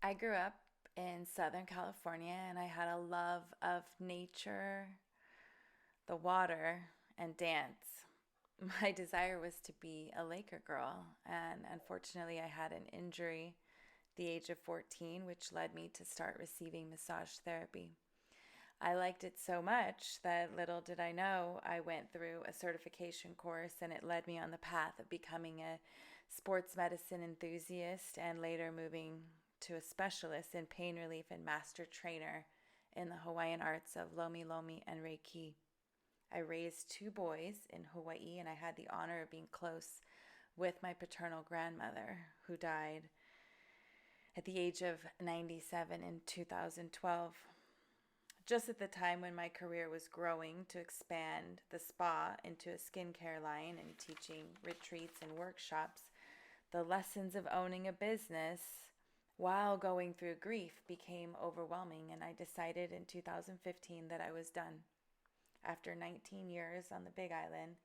I grew up in Southern California and I had a love of nature, the water, and dance. My desire was to be a Laker girl, and unfortunately, I had an injury at the age of 14, which led me to start receiving massage therapy. I liked it so much that little did I know I went through a certification course and it led me on the path of becoming a sports medicine enthusiast and later moving to a specialist in pain relief and master trainer in the Hawaiian arts of Lomi Lomi and Reiki. I raised two boys in Hawaii and I had the honor of being close with my paternal grandmother who died at the age of 97 in 2012, just at the time when my career was growing to expand the spa into a skincare line and teaching retreats and workshops. The lessons of owning a business while going through grief became overwhelming, and I decided in 2015 that I was done. After 19 years on the Big Island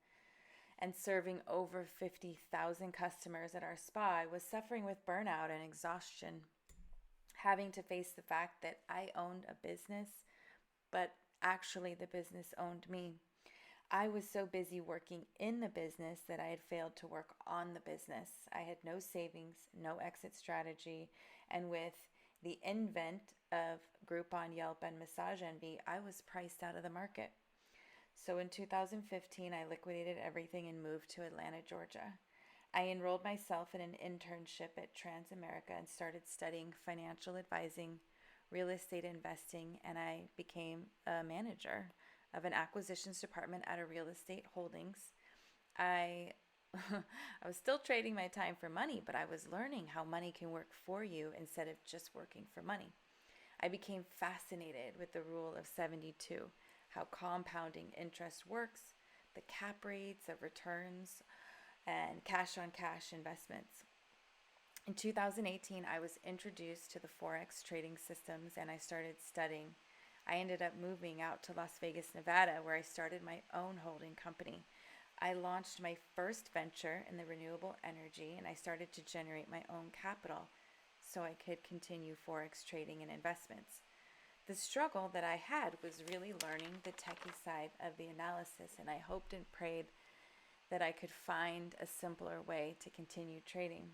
and serving over 50,000 customers at our spa, I was suffering with burnout and exhaustion, having to face the fact that I owned a business, but actually the business owned me. I was so busy working in the business that I had failed to work on the business. I had no savings, no exit strategy, and with the invent of Groupon, Yelp, and Massage Envy, I was priced out of the market. So in 2015, I liquidated everything and moved to Atlanta, Georgia. I enrolled myself in an internship at Transamerica and started studying financial advising, real estate investing, and I became a manager of an acquisitions department at a real estate holdings. I I was still trading my time for money, but I was learning how money can work for you instead of just working for money. I became fascinated with the rule of 72, how compounding interest works, the cap rates of returns, and cash on cash investments. In 2018, I was introduced to the Forex trading systems and I started studying. I ended up moving out to Las Vegas, Nevada, where I started my own holding company. I launched my first venture in the renewable energy and I started to generate my own capital so I could continue Forex trading and investments. The struggle that I had was really learning the techie side of the analysis, and I hoped and prayed that I could find a simpler way to continue trading.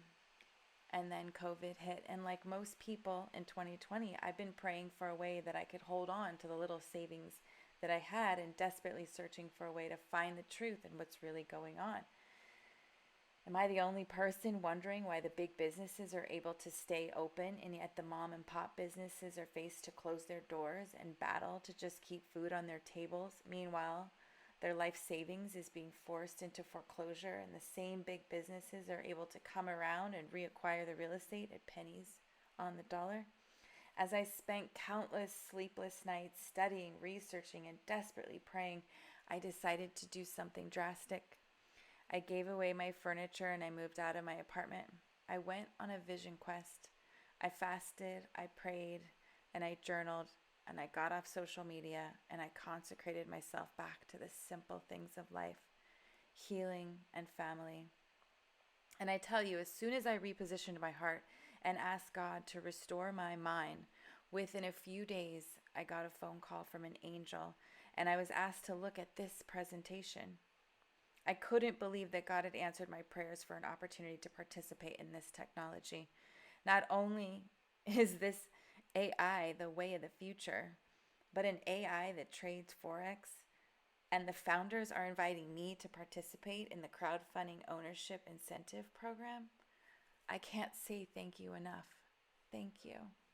And then COVID hit, and like most people in 2020, I've been praying for a way that I could hold on to the little savings that I had and desperately searching for a way to find the truth and what's really going on. Am I the only person wondering why the big businesses are able to stay open and yet the mom and pop businesses are faced to close their doors and battle to just keep food on their tables? Meanwhile, their life savings is being forced into foreclosure and the same big businesses are able to come around and reacquire the real estate at pennies on the dollar. As I spent countless sleepless nights studying, researching, and desperately praying, I decided to do something drastic. I gave away my furniture and I moved out of my apartment. I went on a vision quest. I fasted, I prayed, and I journaled, and I got off social media and I consecrated myself back to the simple things of life, healing and family. And I tell you, as soon as I repositioned my heart and asked God to restore my mind, within a few days, I got a phone call from an angel and I was asked to look at this presentation. I couldn't believe that God had answered my prayers for an opportunity to participate in this technology. Not only is this AI the way of the future, but an AI that trades Forex, and the founders are inviting me to participate in the crowdfunding ownership incentive program. I can't say thank you enough. Thank you.